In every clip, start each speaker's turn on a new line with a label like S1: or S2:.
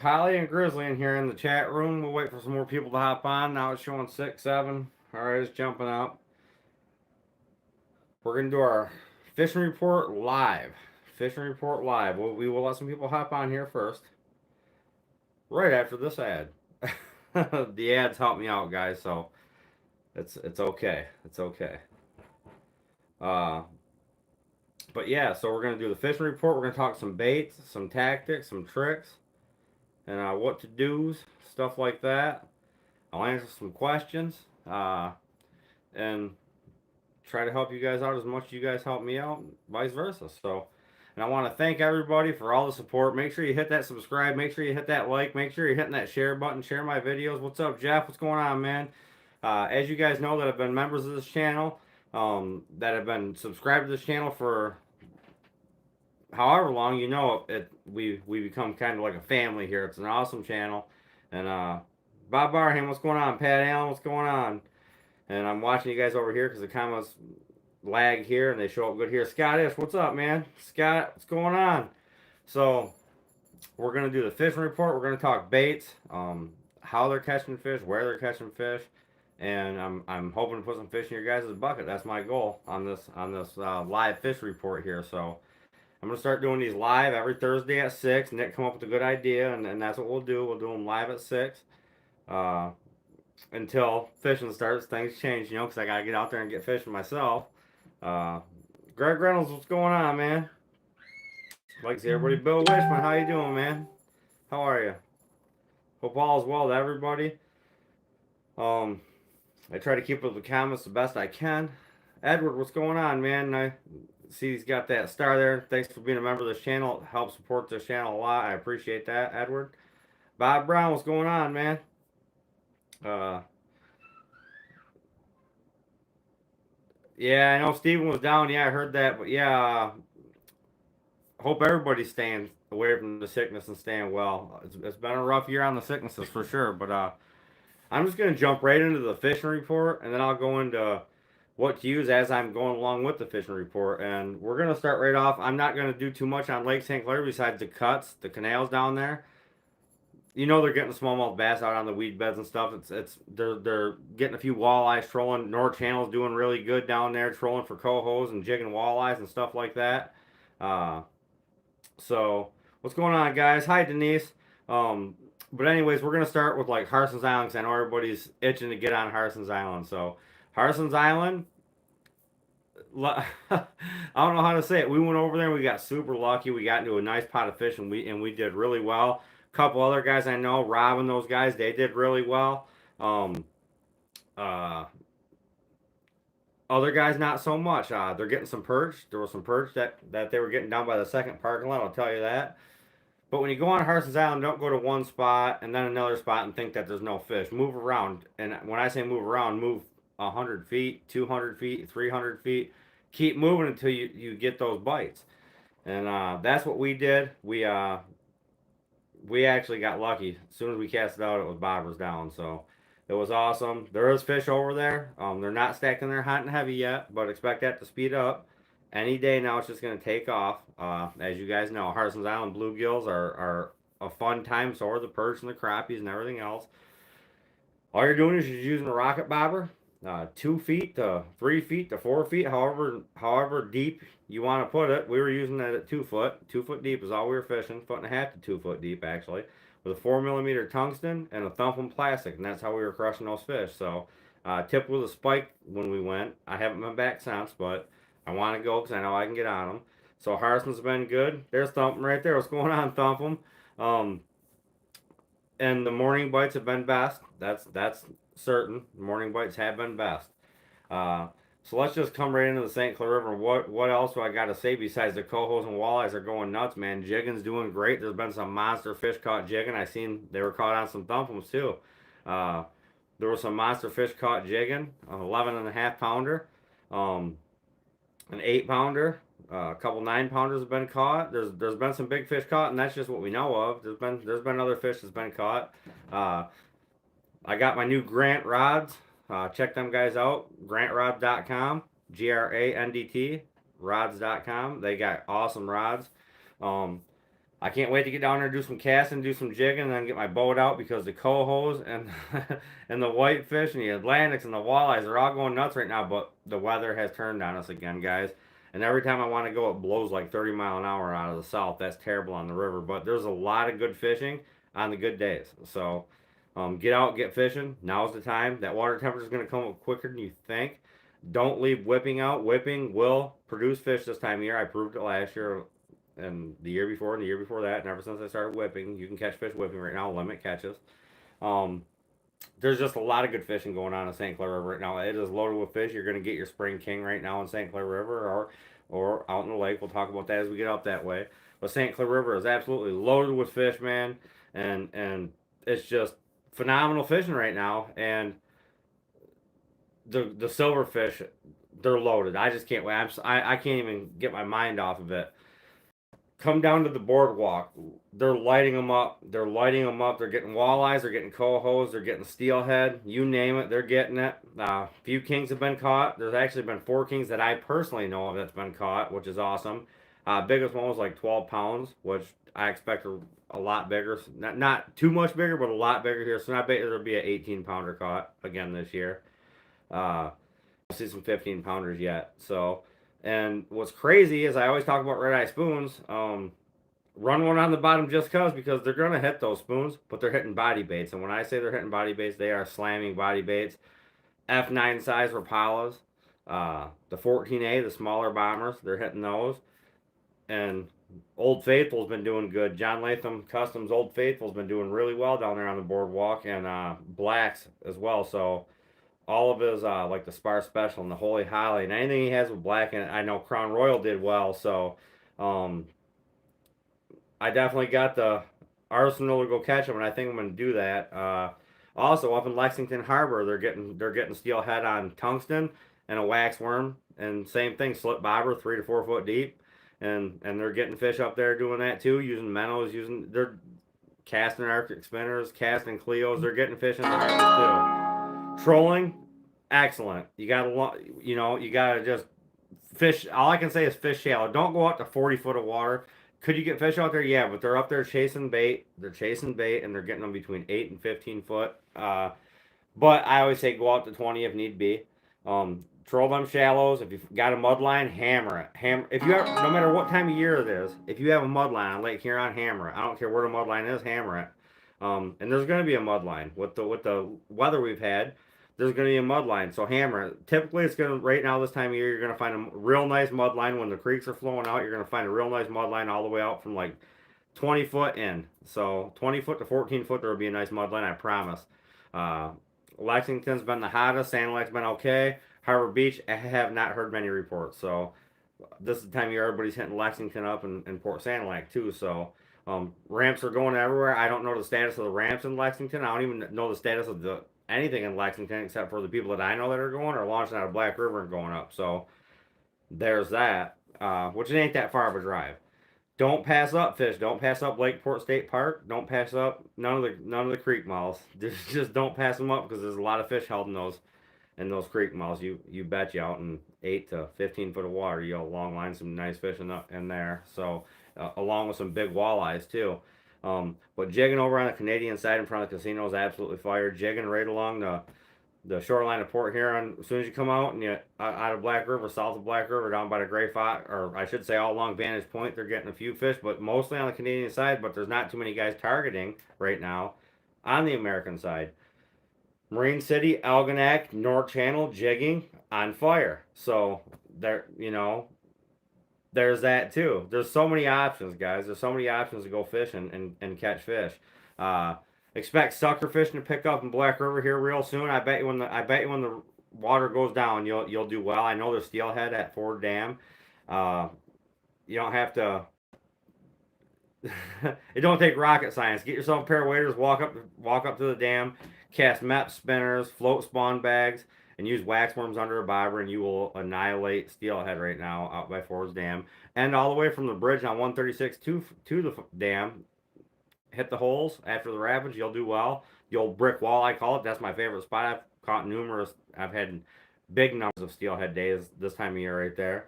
S1: Holly and Grizzly in here in the chat room. We'll wait for some more people to hop on. Now it's showing 6, 7. All right, it's jumping up. We're going to do our fishing report live. Fishing report live. We will let some people hop on here first. Right after this ad. The ads help me out, guys, so it's okay. It's okay. Uh, but yeah, so we're going to do the fishing report. We're going to talk some baits, some tactics, some tricks, and what to do's, stuff like that. I'll answer some questions and try to help you guys out as much as you guys help me out, and vice versa. So, and I want to thank everybody for all the support. Make sure you hit that subscribe. Make sure you hit that like. Make sure you're hitting that share button. Share my videos. What's up, Jeff? What's going on, man? As you guys know that have been members of this channel, that have been subscribed to this channel for however long, you know we become kind of like a family here. It's an awesome channel. And Bob Barham, what's going on? Pat Allen, what's going on? And I'm watching you guys over here because the comments lag here and they show up good here. Scottish, what's up, man? Scott, what's going on? So we're gonna do the fishing report. We're gonna talk baits, how they're catching fish, where they're catching fish, and I'm hoping to put some fish in your guys' bucket. That's my goal on this live fish report here. So I'm gonna start doing these live every Thursday at 6. Nick come up with a good idea, and that's what we'll do. We'll do them live at 6. Until fishing starts, things change, because I gotta get out there and get fishing myself. Greg Reynolds, what's going on, man? Like to see everybody. Bill Wishman, how you doing, man? How are you? Hope all is well to everybody. I try to keep up with the comments the best I can. Edward, what's going on, man? I see he's got that star there. Thanks for being a member of this channel. It helps support this channel a lot. I appreciate that, Edward. Bob Brown, what's going on, man? Yeah, I know Steven was down. Yeah, I heard that. But yeah, hope everybody's staying away from the sickness and staying well. It's been a rough year on the sicknesses for sure. But I'm just going to jump right into the fishing report, and then I'll go into what to use as I'm going along with the fishing report. And we're going to start right off. I'm not going to do too much on Lake St. Clair besides the cuts, the canals down there. They're getting smallmouth bass out on the weed beds and stuff. They're getting a few walleyes trolling. North Channel's doing really good down there, trolling for cohos and jigging walleyes and stuff like that. So what's going on, guys? Hi, Denise. But anyways, we're gonna start with like Harson's Island because I know everybody's itching to get on Harson's Island. So Harson's Island. I don't know how to say it. We went over there. We got super lucky. We got into a nice pot of fish, and we did really well. Couple other guys I know, Rob and those guys, they did really well. Other guys not so much. They're getting some perch. There was some perch that they were getting down by the second parking lot. I'll tell you that. But when you go on Harson's Island, don't go to one spot and then another spot and think that there's no fish. Move around. And when I say move around, move 100 feet, 200 feet, 300 feet. Keep moving until you get those bites. And that's what we did. We actually got lucky. As soon as we cast it out, it was bobbers down. So it was awesome. There is fish over there. They're not stacking their hot and heavy yet, but expect that to speed up. Any day now, it's just going to take off. As you guys know, Harson's Island bluegills are a fun time. So are the perch and the crappies and everything else. All you're doing is you're using a rocket bobber, 2 feet to 3 feet to 4 feet, however deep you want to put it. We were using that at 2 foot. 2 foot deep is all we were fishing. 1.5 to 2 foot deep actually, with a 4mm tungsten and a thumping plastic, and that's how we were crushing those fish. So tipped with a spike when we went. I haven't been back since, but I want to go because I know I can get on them. So Harson's been good. There's Thumpum right there. What's going on, Thumpum? And the morning bites have been best. That's certain. The morning bites have been best. So let's just come right into the St. Clair River. What else do I got to say besides the cohos and walleyes are going nuts, man? Jigging's doing great. There's been some monster fish caught jigging. I seen they were caught on some thumpums too. There were some monster fish caught jigging. An 11.5 pounder, an 8 pounder, a couple 9 pounders have been caught. There's been some big fish caught, and that's just what we know of. There's been other fish that's been caught. I got my new Grant rods. Check them guys out. GrantRods.com. GRANDT rods.com. They got awesome rods. I can't wait to get down there, do some casting, do some jigging, and then get my boat out because the cohos and and the whitefish and the Atlantics and the walleyes are all going nuts right now. But the weather has turned on us again, guys. And every time I want to go, it blows like 30 mph out of the south. That's terrible on the river. But there's a lot of good fishing on the good days. So get out, get fishing. Now's the time. That water temperature is going to come up quicker than you think. Don't leave whipping out. Whipping will produce fish this time of year. I proved it last year and the year before and the year before that. And ever since I started whipping, you can catch fish whipping right now. Limit catches. Um, there's just a lot of good fishing going on in St. Clair River right now. It is loaded with fish. You're going to get your spring king right now in St. Clair River or out in the lake. We'll talk about that as we get up that way. But St. Clair River is absolutely loaded with fish, man, and it's just phenomenal fishing right now. And the silverfish, they're loaded. I just can't wait. I can't even get my mind off of it. Come down to the boardwalk. They're lighting them up. They're lighting them up. They're getting walleyes. They're getting cohos. They're getting steelhead. You name it, they're getting it. A few kings have been caught. There's actually been 4 kings that I personally know of that's been caught, which is awesome. Biggest one was like 12 pounds, which I expect a lot bigger. Not too much bigger, but a lot bigger here. So I bet there'll be an 18-pounder caught again this year. I'll see some 15-pounders yet. So. And what's crazy is I always talk about red eye spoons. Run one on the bottom just because they're gonna hit those spoons, but they're hitting body baits. And when I say they're hitting body baits, they are slamming body baits. F9 size Rapalas, the 14A, the smaller bombers, they're hitting those. And Old Faithful's been doing good. John Latham Customs Old Faithful's been doing really well down there on the boardwalk, and Blacks as well. So all of his like the Spar Special and the Holy Holly and anything he has with black in it. I know Crown Royal did well, so I definitely got the arsenal to go catch them, and I think I'm going to do that. Also, up in Lexington Harbor, they're getting steelhead on tungsten and a wax worm, and same thing, slip bobber, 3 to 4 foot deep, and they're getting fish up there doing that too, using minnows, they're casting Arctic spinners, casting Cleos, they're getting fish in the harbors too. Trolling, excellent. You gotta, you gotta just fish. All I can say is fish shallow. Don't go out to 40 foot of water. Could you get fish out there? Yeah, but they're up there chasing bait. They're chasing bait, and they're getting them between 8 and 15 foot. But I always say go out to 20 if need be. Troll them shallows. If you've got a mud line, hammer it. If you have, no matter what time of year it is, if you have a mud line on Lake Huron, hammer it. I don't care where the mud line is, hammer it. And there's going to be a mud line with the weather we've had. There's going to be a mud line, so hammer it. Typically, it's going to right now this time of year. You're going to find a real nice mud line when the creeks are flowing out. You're going to find a real nice mud line all the way out from like 20 foot in. So 20 foot to 14 foot, there will be a nice mud line. I promise. Lexington's been the hottest. Sand Lake's been okay. Harbor Beach, I have not heard many reports. So this is the time of year everybody's hitting Lexington up and Port Sand Lake too. So. Ramps are going everywhere. I don't know the status of the ramps in Lexington. I don't even know the status of anything in Lexington except for the people that I know that are going or launching out of Black River and going up. So there's that, which it ain't that far of a drive. Don't pass up fish. Don't pass up Lakeport State Park. Don't pass up none of the creek mouths. Just don't pass them up because there's a lot of fish held in those creek mouths. You bet you out in 8 to 15 foot of water, you'll long line some nice fish in there. So. Along with some big walleyes too. But jigging over on the Canadian side in front of the casino is absolutely fire. Jigging right along the shoreline of Port Huron. As soon as you come out and you out of Black River, south of Black River, down by the Gray Fox, or I should say all along Vantage Point, they're getting a few fish, but mostly on the Canadian side. But there's not too many guys targeting right now on the American side. Marine City, Algonac, North Channel, jigging on fire. So there, there's that too. There's so many options, guys. There's so many options to go fishing and catch fish. Expect sucker fishing to pick up in Black River here real soon. I bet you when the water goes down, you'll do well. I know there's steelhead at Ford Dam. You don't have to. It don't take rocket science. Get yourself a pair of waders. Walk up to the dam. Cast MEP spinners, float spawn bags, and use wax worms under a bobber, and you will annihilate steelhead right now out by Ford's Dam. And all the way from the bridge on 136 to the dam, hit the holes after the rapids, you'll do well. The old brick wall, I call it, that's my favorite spot. I've had big numbers of steelhead days this time of year right there.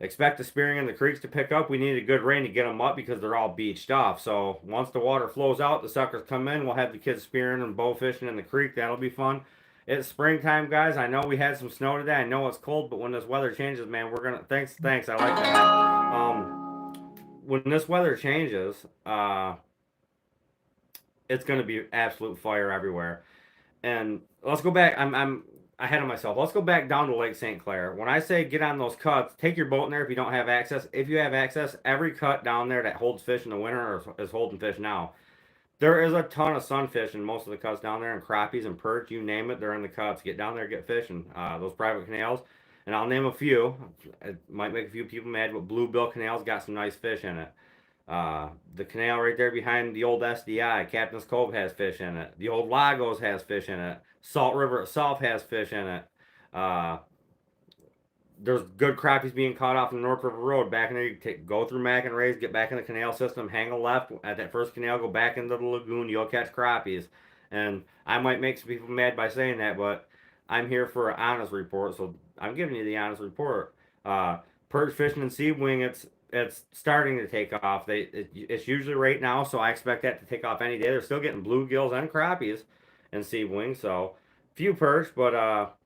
S1: Expect the spearing in the creeks to pick up. We need a good rain to get them up because they're all beached off. So once the water flows out, the suckers come in. We'll have the kids spearing and bow fishing in the creek. That'll be fun. It's springtime, guys. I know we had some snow today. I know it's cold, but when this weather changes, man, we're gonna. Thanks. I like that. When this weather changes, it's gonna be absolute fire everywhere. And let's go back. I'm ahead of myself. Let's go back down to Lake St. Clair. When I say get on those cuts, take your boat in there if you don't have access. If you have access, every cut down there that holds fish in the winter is holding fish now. There is a ton of sunfish in most of the cuts down there, and crappies and perch, you name it, they're in the cuts. Get down there, get fishing. Those private canals, and I'll name a few. It might make a few people mad, but Bluebill Canal's got some nice fish in it. The canal right there behind the old SDI, Captain's Cove has fish in it. The old Lagos has fish in it. Salt River itself has fish in it. Uh, there's good crappies being caught off the North River Road. Back in there, you go through Mac and Ray's, get back in the canal system, hang a left at that first canal, go back into the lagoon, you'll catch crappies. And I might make some people mad by saying that, but I'm here for an honest report, so I'm giving you the honest report. Perch fishing and seed wing, it's starting to take off. It's usually right now, so I expect that to take off any day. They're still getting bluegills and crappies and seed wing, so few perch, but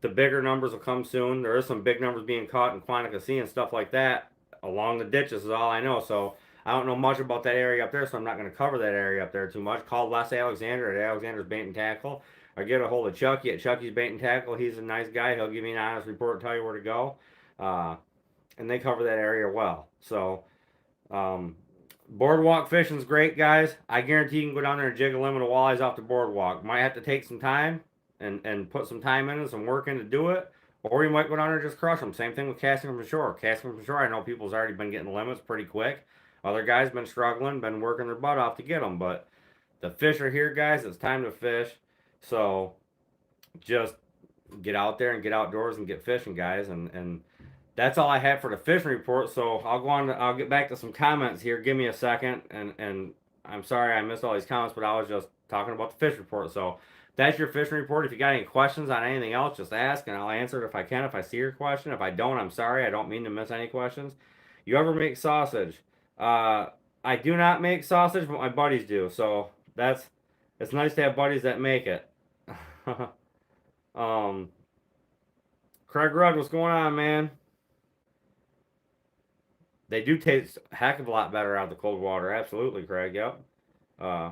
S1: the bigger numbers will come soon. There is some big numbers being caught in Quantica Sea and stuff like that along the ditches is all I know. So I don't know much about that area up there, so I'm not going to cover that area up there too much. Call Les Alexander at Alexander's Bait and Tackle, or get a hold of Chucky at Chucky's Bait and Tackle. He's a nice guy. He'll give you an honest report and tell you where to go. And they cover that area well. So boardwalk fishing's great, guys. I guarantee you can go down there and jig a limit of walleyes off the boardwalk. Might have to take some time and put some time in and some work in to do it. Or you might go down there and just crush them. Same thing with casting from shore. Casting from shore, I know people's already been getting limits pretty quick. Other guys been struggling, been working their butt off to get them. But the fish are here, guys. It's time to fish. So just get out there and get outdoors and get fishing, guys. And that's all I have for the fishing report. So I'll go on. I'll get back to some comments here. Give me a second. And I'm sorry I missed all these comments, but I was just talking about the fish report. So that's your fishing report. If you got any questions on anything else, just ask and I'll answer it if I can. If I see your question, if I don't, I'm sorry. I don't mean to miss any questions. You ever make sausage? I do not make sausage, but my buddies do. So it's nice to have buddies that make it. Craig Rudd, what's going on, man? They do taste a heck of a lot better out of the cold water. Absolutely, Craig. Yep. Uh,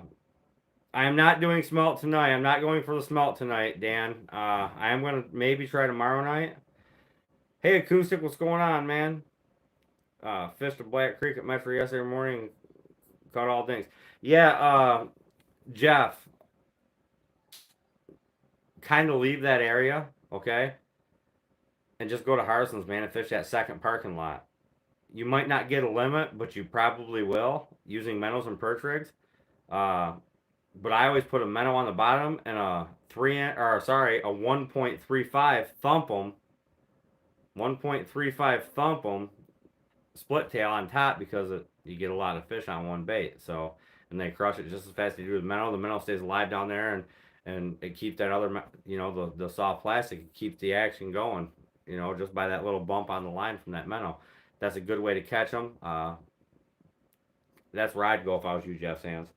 S1: I am not doing smelt tonight. I'm not going for the smelt tonight, Dan. I am going to maybe try tomorrow night. Hey, Acoustic, what's going on, man? Fished a Black Creek at Metro yesterday morning. Caught all things. Yeah, Jeff, kind of leave that area, okay? And just go to Harson's, man, and fish that second parking lot. You might not get a limit, but you probably will using minnows and perch rigs. But I always put a minnow on the bottom and a 1.35 thump 'em, 1.35 thump 'em split tail on top because you get a lot of fish on one bait. So and they crush it just as fast as you do with minnow. The minnow stays alive down there and it keeps that other the soft plastic, it keeps the action going. Just by that little bump on the line from that minnow. That's a good way to catch them. That's where I'd go if I was you, Jeff Sands.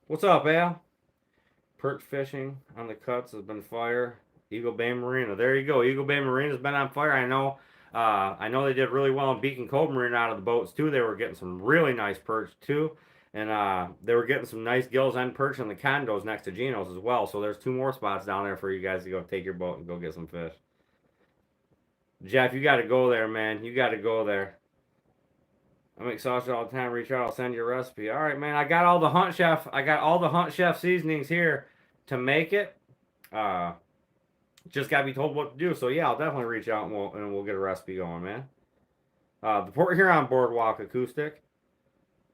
S1: What's up, Al? Perch fishing on the cuts has been fire. Eagle Bay Marina. There you go. Eagle Bay Marina has been on fire. I know they did really well in Beacon Cove Marina out of the boats too. They were getting some really nice perch too. And they were getting some nice gills and perch in the condos next to Geno's as well. So there's 2 more spots down there for you guys to go take your boat and go get some fish. Jeff, you got to go there, man. You got to go there. I make sausage all the time. Reach out. I'll send you a recipe. All right, man. I got all the Hunt Chef seasonings here to make it. Just got to be told what to do. So yeah, I'll definitely reach out and we'll get a recipe going, man. The Port Huron Boardwalk Acoustic.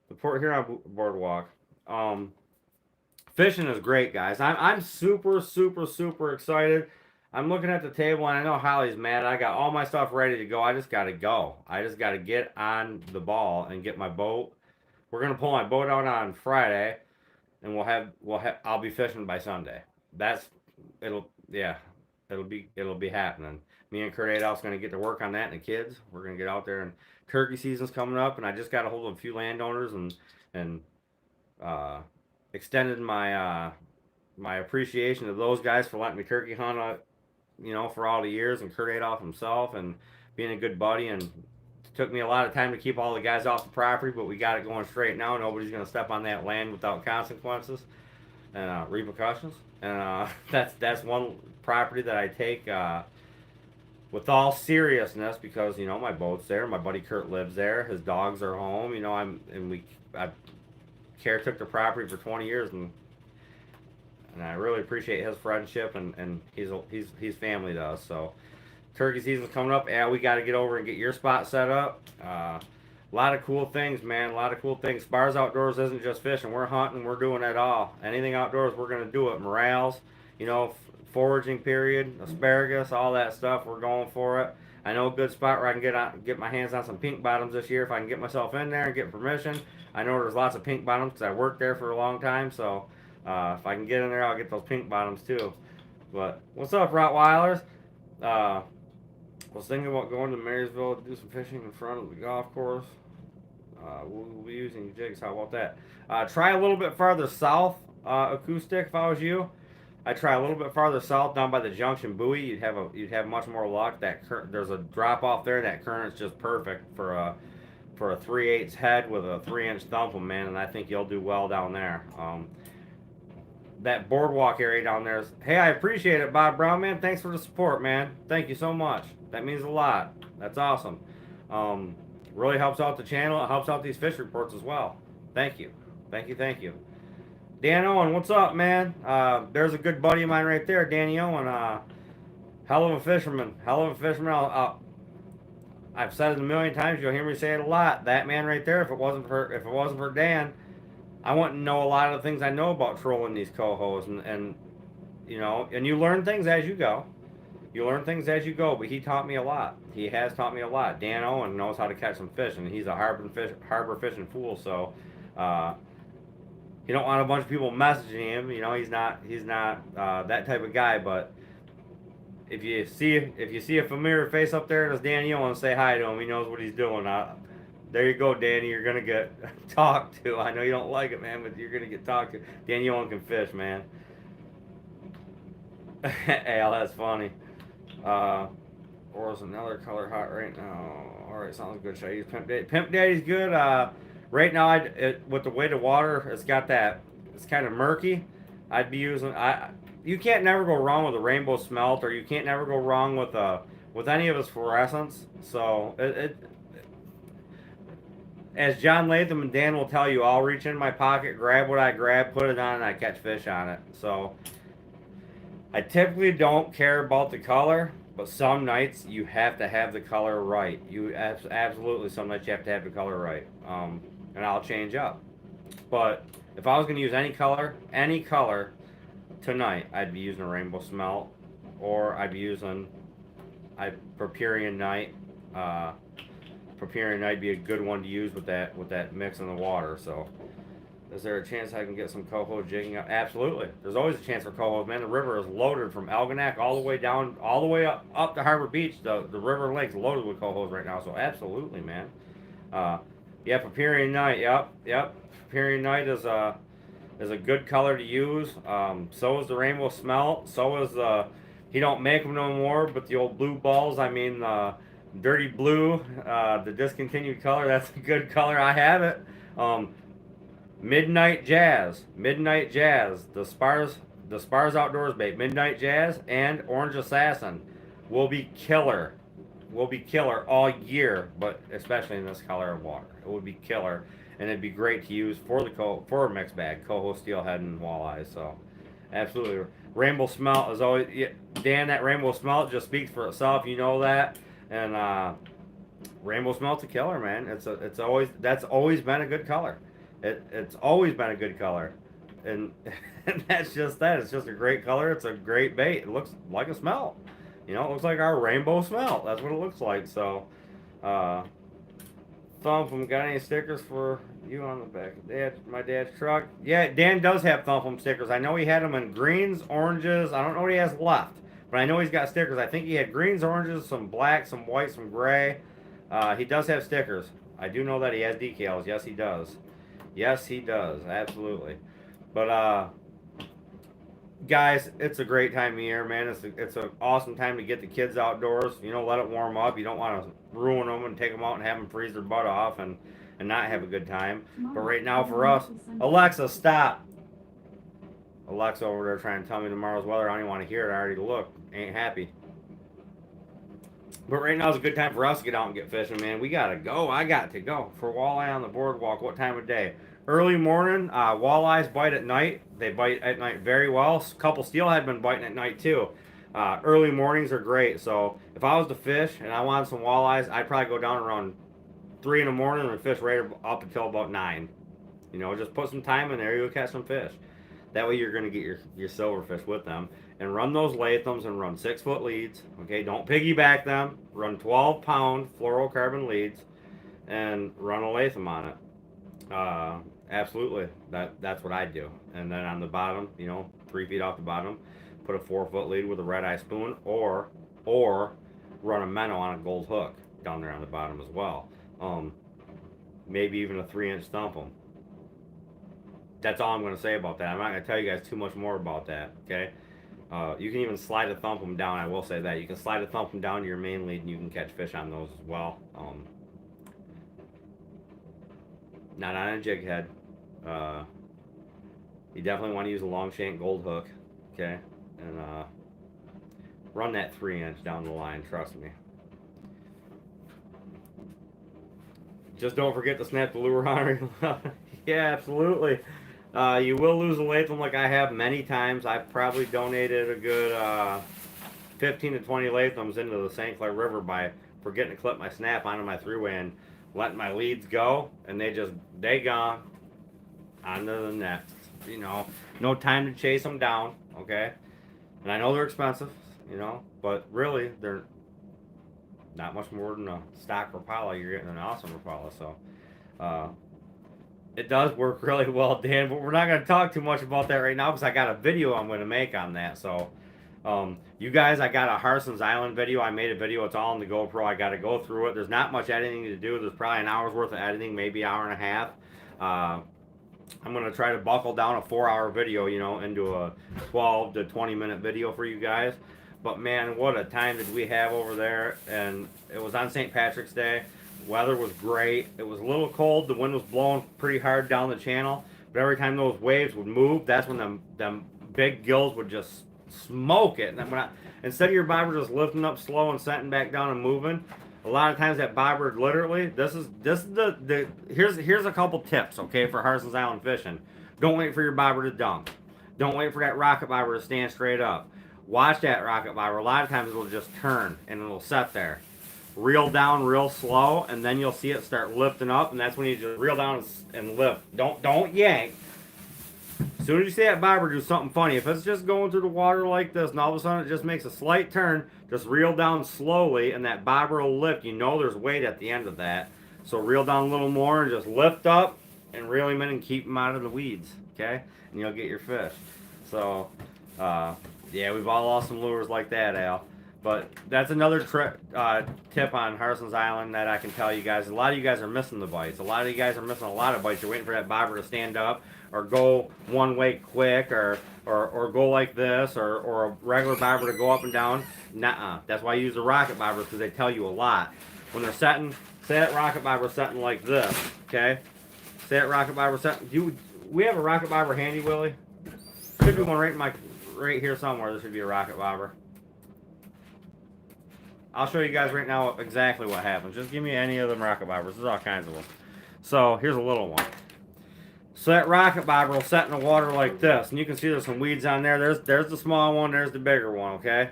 S1: The Port Huron Boardwalk. Fishing is great, guys. I'm super, super, super excited. I'm looking at the table, and I know Holly's mad. I got all my stuff ready to go. I just got to go. I just got to get on the ball and get my boat. We're gonna pull my boat out on Friday, and I'll be fishing by Sunday. It'll be happening. me and Kurt Adolph's going to get to work on that and the kids. We're going to get out there, and turkey season's coming up, and I just got a hold of a few landowners and uh, extended my appreciation to those guys for letting me turkey hunt, for all the years, and Kurt Adolph himself, and being a good buddy. And it took me a lot of time to keep all the guys off the property, but we got it going straight now. Nobody's going to step on that land without consequences and repercussions. And that's one property that I take with all seriousness, because my boat's there, my buddy Kurt lives there, his dogs are home. I caretook the property for 20 years, and I really appreciate his friendship, and he's family to us. So turkey season's coming up. Yeah, we got to get over and get your spot set up. A lot of cool things, man. A lot of cool things. Spars Outdoors isn't just fishing. We're hunting. We're doing it all. Anything outdoors, we're gonna do it. Morels, foraging period, asparagus, all that stuff. We're going for it. I know a good spot where I can get my hands on some pink bottoms this year if I can get myself in there and get permission. I know there's lots of pink bottoms because I worked there for a long time. So if I can get in there, I'll get those pink bottoms too. But what's up, Rottweilers? Was thinking about going to Marysville to do some fishing in front of the golf course. We'll be using jigs. How about that? Try a little bit farther south, acoustic. If I was you, I'd try a little bit farther south down by the junction buoy. You'd have much more luck. There's a drop off there. That current's just perfect for a 3/8 head with a 3-inch thumpum, man. And I think you'll do well down there. That boardwalk area down there is, hey, I appreciate it, Bob Brown, man. Thanks for the support, man. Thank you so much. That means a lot. That's awesome. Really helps out the channel. It helps out these fish reports as well. Thank you. Thank you. Thank you. Dan Owen, what's up, man? There's a good buddy of mine right there, Danny Owen. Hell of a fisherman. Hell of a fisherman. I've said it a million times. You'll hear me say it a lot. That man right there. If it wasn't for Dan, I wouldn't know a lot of the things I know about trolling these cohos, and you learn things as you go. You learn things as you go, but he taught me a lot. He has taught me a lot. Dan Owen knows how to catch some fish, and he's a harbor fishing fool. So you don't want a bunch of people messaging him. He's not that type of guy. But if you see a familiar face up there, it's Danny Owen. Say hi to him. He knows what he's doing. There you go, Danny. You're gonna get talked to. I know you don't like it, man, but you're gonna get talked to. Danny Owen can fish, man. Al, that's funny. Or is another color hot right now? All right, sounds good. Should I use Pimp Daddy? Pimp Daddy's good. Right now, with the way the water, it's kind of murky. I'd be using. You can't never go wrong with a rainbow smelt, or you can't never go wrong with any of his fluorescents. So as John Latham and Dan will tell you, I'll reach in my pocket, grab what I grab, put it on, and I catch fish on it. So I typically don't care about the color, but some nights you have to have the color right. Absolutely, some nights you have to have the color right. And I'll change up. But if I was going to use any color tonight, I'd be using a rainbow smelt, or I'd be using Purpurian Night. Purpurian Night be a good one to use with that mix in the water. So, is there a chance I can get some coho jigging up? Absolutely. There's always a chance for coho, man. The river is loaded from Algonac all the way down, all the way up to Harbor Beach. The river and lake's loaded with cohos right now. So absolutely, man. Yeah, Purpurian Night. Yep. Purpurian Night is a good color to use. So is the rainbow smelt. So is he don't make them no more, but the old blue balls. I mean, dirty blue, the discontinued color. That's a good color. I have it. Midnight Jazz. The Spars Outdoors bait. Midnight Jazz and Orange Assassin will be killer. All year, but especially in this color of water. It would be killer, and it'd be great to use for a mixed bag, coho, steelhead, and walleyes. So, absolutely, rainbow smelt is always Dan. That rainbow smelt just speaks for itself. You know that, and rainbow smelt's a killer, man. That's always been a good color. It's always been a good color, and that's just that. It's just a great color. It's a great bait. It looks like a smelt. It looks like our rainbow smelt. That's what it looks like. So, Thumpum, got any stickers for you on the back of my dad's truck? Yeah, Dan does have Thumpum stickers. I know he had them in greens, oranges. I don't know what he has left, But I know he's got stickers. I think he had greens, oranges, some black, some white, some gray. He does have stickers. I do know that he has decals. Yes, he does. Yes, he does. Absolutely. But guys, it's a great time of year, man. It's an awesome time to get the kids outdoors. You know, let it warm up. You don't want to ruin them and take them out and have them freeze their butt off and not have a good time. But right now for us, Alexa, stop. Alexa over there trying to tell me tomorrow's weather. I don't even want to hear it. I already looked. Ain't happy. But right now is a good time for us to get out and get fishing, man. We gotta go. I got to go for walleye on the boardwalk. What time of day? Early morning. Walleyes bite at night. They bite at night very well. A couple steelhead been biting at night too. Early mornings are great. So if I was to fish and I wanted some walleyes, I'd probably go down around 3 in the morning and fish right up until about 9. You know, just put some time in there. You'll catch some fish. That way you're going to get your silverfish with them. And run those Lathams and run 6-foot leads. Okay, don't piggyback them. Run 12-pound fluorocarbon leads and run a Latham on it. Absolutely, that's what I do. And then on the bottom, you know, 3 feet off the bottom, put a 4-foot lead with a red eye spoon, or run a minnow on a gold hook down there on the bottom as well. Maybe even a 3-inch stump 'em. That's all I'm going to say about that. I'm not going to tell you guys too much more about that. Okay. You can even slide a thump them down. I will say that you can slide a thump them down to your main lead, and you can catch fish on those as well. Not on a jig head. You definitely want to use a long shank gold hook, okay, and run that 3-inch down the line. Trust me. Just don't forget to snap the lure on. Yeah, absolutely. You will lose a Latham like I have many times. I've probably donated a good 15 to 20 Lathams into the St. Clair River by forgetting to clip my snap onto my 3-way and letting my leads go, and they gone onto the next. You know, no time to chase them down, okay? And I know they're expensive, you know, but really they're not much more than a stock Rapala. You're getting an awesome Rapala, so it does work really well, Dan, but we're not going to talk too much about that right now because I got a video I'm going to make on that. So, you guys, I got a Harson's Island video. I made a video. It's all on the GoPro. I got to go through it. There's not much editing to do. There's probably an hour's worth of editing, maybe an hour and a half. I'm going to try to buckle down a 4-hour video, you know, into a 12 to 20-minute video for you guys. But, man, what a time did we have over there. And it was on St. Patrick's Day. Weather was great. It was a little cold. The wind was blowing pretty hard down the channel. But every time those waves would move, that's when them big gills would just smoke it. And then instead of your bobber just lifting up slow and setting back down and moving, a lot of times that bobber literally, this is the here's a couple tips, okay, for Harson's Island fishing. Don't wait for your bobber to dump. Don't wait for that rocket bobber to stand straight up. Watch that rocket bobber. A lot of times it'll just turn and it'll set there. Reel down real slow, and then you'll see it start lifting up, and that's when you just reel down and lift. Don't yank. As soon as you see that bobber do something funny, if it's just going through the water like this, and all of a sudden it just makes a slight turn, just reel down slowly, and that bobber will lift. You know there's weight at the end of that. So reel down a little more and just lift up and reel him in and keep him out of the weeds, okay? And you'll get your fish. So, yeah, we've all lost some lures like that, Al. But that's another tip on Harson's Island that I can tell you guys. A lot of you guys are missing the bites. A lot of you guys are missing a lot of bites. You're waiting for that bobber to stand up or go one way quick or go like this or a regular bobber to go up and down. Nuh-uh. That's why I use the rocket bobbers, because they tell you a lot. When they're setting, say that rocket bobber setting like this, okay? Say that rocket bobber setting. We have a rocket bobber handy, Willie? Should be one right here somewhere. There should be a rocket bobber. I'll show you guys right now exactly what happens. Just give me any of them rocket bobbers. There's all kinds of them. So here's a little one. So that rocket bobber will set in the water like this, and you can see there's some weeds on there. There's the small one. There's the bigger one. Okay.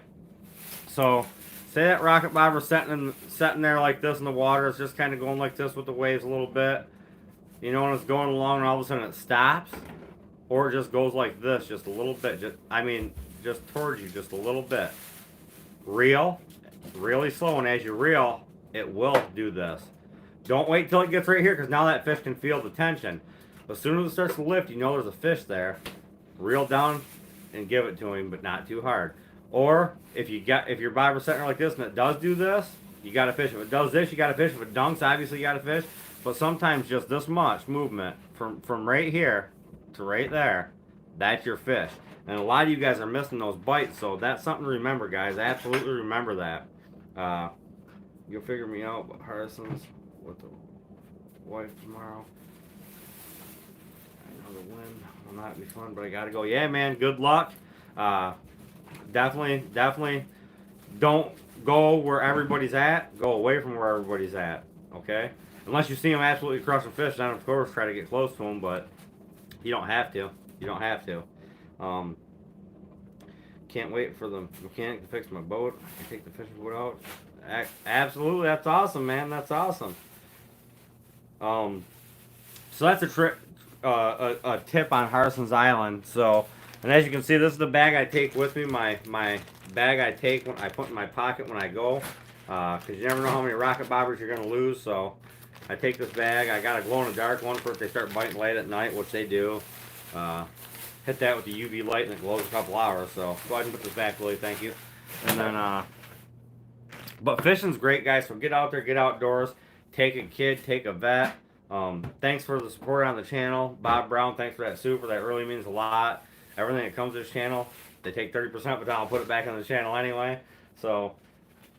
S1: So say that rocket bobber setting there like this in the water. It's just kind of going like this with the waves a little bit. You know, when it's going along, and all of a sudden it stops, or it just goes like this, just a little bit. Just towards you, just a little bit. Reel. Really slow, and as you reel, it will do this. Don't wait till it gets right here, because now that fish can feel the tension. As soon as it starts to lift, you know there's a fish there. Reel down and give it to him, but not too hard. Or if your bobber's sitting there like this and it does do this, you gotta fish. If it does this, you gotta fish. If it dunks, obviously you gotta fish. But sometimes just this much movement from right here to right there, that's your fish. And a lot of you guys are missing those bites, so that's something to remember, guys. Absolutely remember that. You'll figure me out, but Harrison's with the wife tomorrow. I know the wind will not be fun, but I gotta go. Yeah, man. Good luck. Definitely don't go where everybody's at. Go away from where everybody's at. Okay? Unless you see them absolutely crushing fish, then of course try to get close to them, but you don't have to. You don't have to. Can't wait for the mechanic to fix my boat. I take the fishing boat out. Absolutely, that's awesome, man. That's awesome. So that's a trip, a tip on Harrison's Island. So, and as you can see, this is the bag I take with me. My bag I take when I put in my pocket when I go, because you never know how many rocket bobbers you're gonna lose. So, I take this bag. I got a glow in the dark one for if they start biting late at night, which they do. Hit that with the UV light and it glows a couple hours. So go ahead and put this back, Willie. Thank you. And then, but fishing's great, guys. So get out there, get outdoors. Take a kid, take a vet. Thanks for the support on the channel. Bob Brown, thanks for that super. That really means a lot. Everything that comes to this channel, they take 30%, but then I'll put it back on the channel anyway. So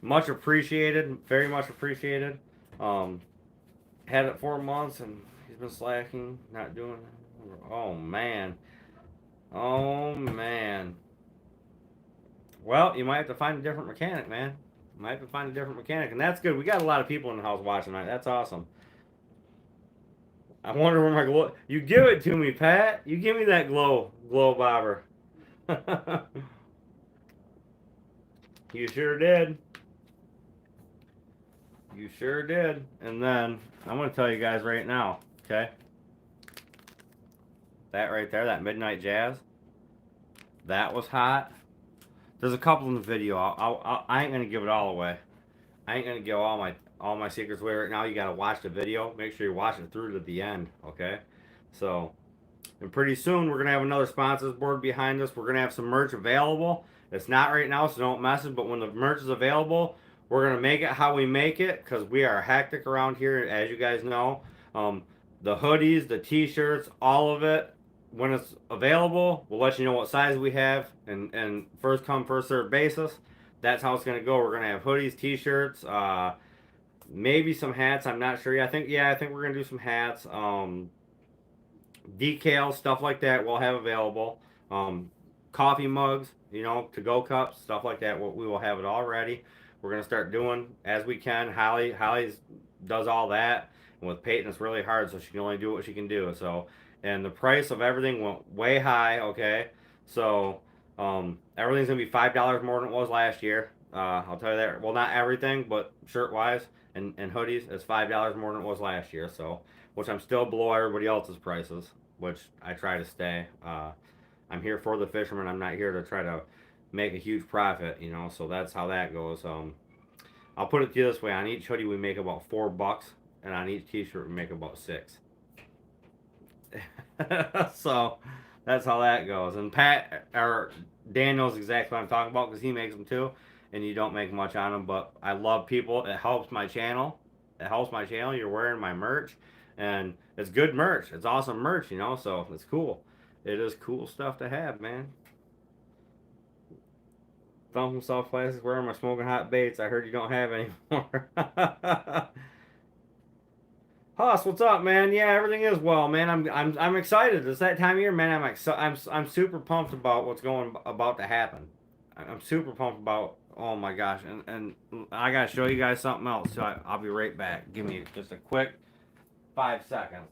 S1: much appreciated. Very much appreciated. Had it 4 months and he's been slacking, not doing it. Oh, man. Oh, man. Well, you might have to find a different mechanic, man. You might have to find a different mechanic, and that's good. We got a lot of people in the house watching tonight. That's awesome. I wonder where my glow... You give it to me, Pat. You give me that glow bobber. You sure did. You sure did. And then, I'm going to tell you guys right now, okay? That right there, that Midnight Jazz, that was hot. There's a couple in the video. I ain't gonna give it all away. I ain't gonna give all my secrets away right now. You gotta watch the video. Make sure you watch it through to the end, okay? So, and pretty soon we're gonna have another sponsors board behind us. We're gonna have some merch available. It's not right now, so don't mess it. But when the merch is available, we're gonna make it how we make it, because we are hectic around here, as you guys know. The hoodies, the t-shirts, all of it. When it's available, we'll let you know what size we have, and first come, first served basis. That's how it's gonna go. We're gonna have hoodies, t-shirts, maybe some hats. I'm not sure. I think we're gonna do some hats, decals, stuff like that. We'll have available. Coffee mugs, to-go cups, stuff like that. We will have it all ready. We're gonna start doing as we can. Holly's does all that, and with Peyton, it's really hard, so she can only do what she can do. So. And the price of everything went way high, okay? So, everything's going to be $5 more than it was last year. I'll tell you that. Well, not everything, but shirt-wise and hoodies, it's $5 more than it was last year. So, which I'm still below everybody else's prices, which I try to stay. I'm here for the fishermen. I'm not here to try to make a huge profit, so that's how that goes. I'll put it to you this way. On each hoodie, we make about $4, and on each t-shirt, we make about $6. So that's how that goes. And Dan knows exactly what I'm talking about because he makes them too, and you don't make much on them. But I love people. It helps my channel. You're wearing my merch, and it's good merch. It's awesome merch, So it's cool. It is cool stuff to have, man. Thumb from South Classics. Where are my smoking hot baits? I heard you don't have any more. Hoss, what's up, man? Yeah, everything is well, man. I'm excited. It's that time of year, man. I'm super pumped about what's about to happen. I'm super pumped about. Oh my gosh, and I gotta show you guys something else. So I'll be right back. Give me just a quick 5 seconds.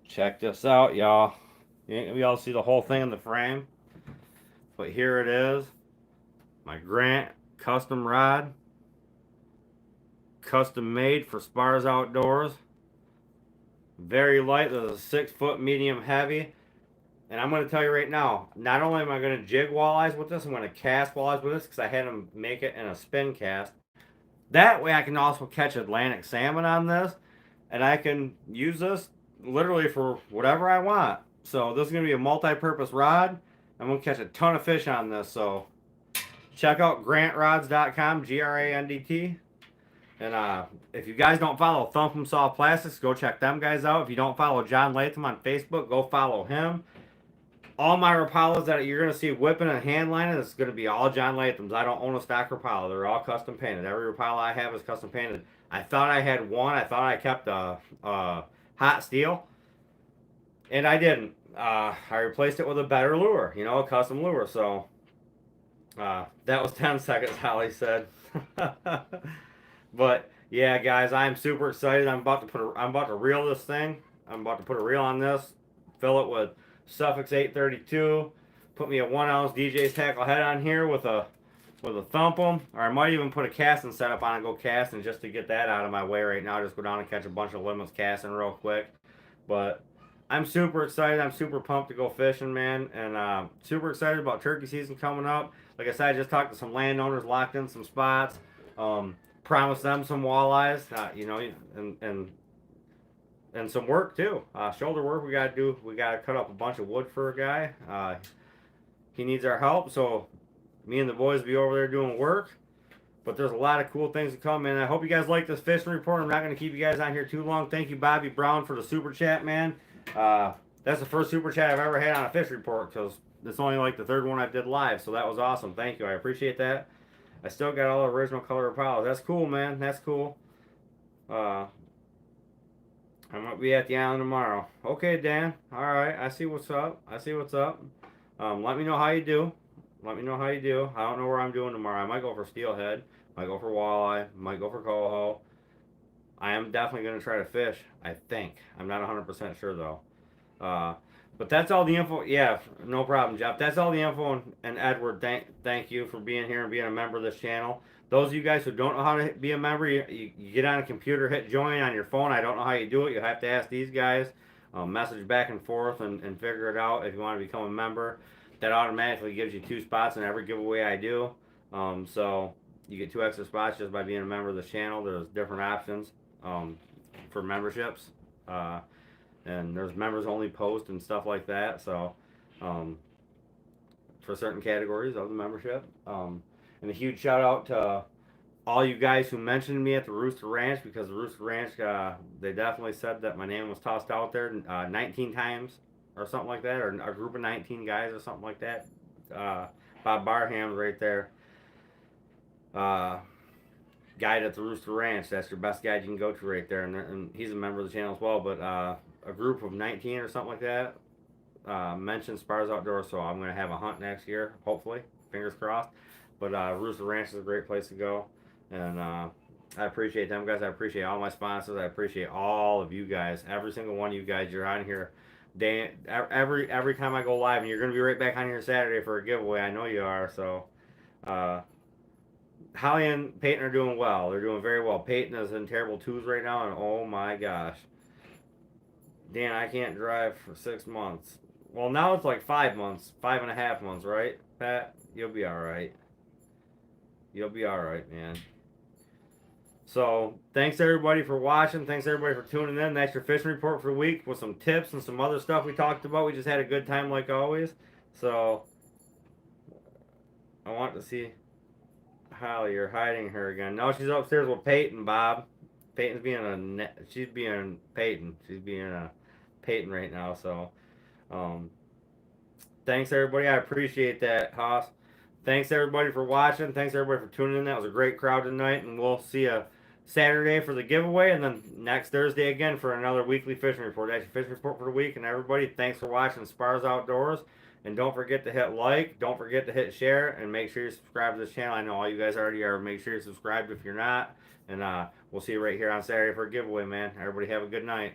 S1: Check this out, y'all. You ain't gonna be able to see the whole thing in the frame, but here it is. My Grant custom rod, custom made for Spars Outdoors. Very light. This is a 6 foot medium heavy. And I'm going to tell you right now, not only am I going to jig walleyes with this, I'm going to cast walleyes with this because I had them make it in a spin cast. That way I can also catch Atlantic salmon on this, and I can use this literally for whatever I want. So this is going to be a multi-purpose rod. I'm going to catch a ton of fish on this. So check out grantrods.com, GRANDT. And if you guys don't follow Thumpum Soft Plastics, go check them guys out. If you don't follow John Latham on Facebook, go follow him. All my Rapalas that you're going to see whipping and hand lining is going to be all John Latham's. I don't own a stock Rapala. They're all custom painted. Every Rapala I have is custom painted. I thought I had one. I thought I kept a hot steel, and I didn't. I replaced it with a better lure, a custom lure. So that was 10 seconds, Holly said. But yeah, guys, I'm super excited. I'm about to reel this thing. I'm about to put a reel on this, fill it with Suffix 832. Put me a 1 ounce DJ's tackle head on here with a Thumpum, or I might even put a casting setup on and go casting just to get that out of my way right now. Just go down and catch a bunch of limits casting real quick. But I'm super excited. I'm super pumped to go fishing, man, and super excited about turkey season coming up. Like I said, I just talked to some landowners, locked in some spots. Promised them some walleyes, and some work too. Shoulder work we gotta do. We gotta cut up a bunch of wood for a guy. He needs our help, so me and the boys will be over there doing work. But there's a lot of cool things to come, and I hope you guys like this fishing report. I'm not gonna keep you guys on here too long. Thank you, Bobby Brown, for the super chat, man. That's the first super chat I've ever had on a fish report, because it's only like the third one I did live, so that was awesome. Thank you, I appreciate that. I still got all the original color Rapalas. That's cool, man. That's cool. I might be at the island tomorrow. Okay, Dan. All right. I see what's up. Let me know how you do. I don't know where I'm doing tomorrow. I might go for steelhead. Might go for walleye. Might go for coho. I am definitely going to try to fish, I think. I'm not 100% sure, though. But that's all the info. Yeah, no problem, Jeff. That's all the info. And Edward, thank you for being here and being a member of this channel. Those of you guys who don't know how to be a member, you get on a computer, hit join on your phone. I don't know how you do it. You have to ask these guys. Message back and forth and figure it out if you want to become a member. That automatically gives you 2 spots in every giveaway I do. So you get 2 extra spots just by being a member of this channel. There's different options for memberships. And there's members only posts and stuff like that. So, for certain categories of the membership. And a huge shout out to all you guys who mentioned me at the Rooster Ranch, because the Rooster Ranch, they definitely said that my name was tossed out there 19 times or something like that, or a group of 19 guys or something like that. Bob Barham's right there. Guide at the Rooster Ranch. That's your best guide you can go to right there, and he's a member of the channel as well. But a group of 19 or something like that mentioned Spars Outdoors, so I'm going to have a hunt next year, hopefully. Fingers crossed. But Rooster Ranch is a great place to go, and I appreciate them guys. I appreciate all my sponsors. I appreciate all of you guys. Every single one of you guys. You're on here every time I go live, and you're going to be right back on here Saturday for a giveaway. I know you are. So Holly and Peyton are doing well. They're doing very well. Peyton is in terrible twos right now, and oh my gosh. Dan, I can't drive for 6 months. Well, now it's like 5 months, 5.5 months, right, Pat? You'll be all right. You'll be all right, man. So, thanks everybody for watching. Thanks everybody for tuning in. That's your fishing report for the week with some tips and some other stuff we talked about. We just had a good time like always. So, I want to see Holly. You're hiding her again. No, she's upstairs with Peyton, Bob. Peyton's being she's being Peyton. She's being a Peyton right now. So, thanks everybody. I appreciate that, Haas. Thanks everybody for watching. Thanks everybody for tuning in. That was a great crowd tonight, and we'll see you Saturday for the giveaway, and then next Thursday again for another weekly fishing report. That's your fishing report for the week. And everybody, thanks for watching Spars Outdoors. And don't forget to hit like, don't forget to hit share, and make sure you subscribe to this channel. I know all you guys already are. Make sure you're subscribed if you're not. And we'll see you right here on Saturday for a giveaway, man. Everybody have a good night.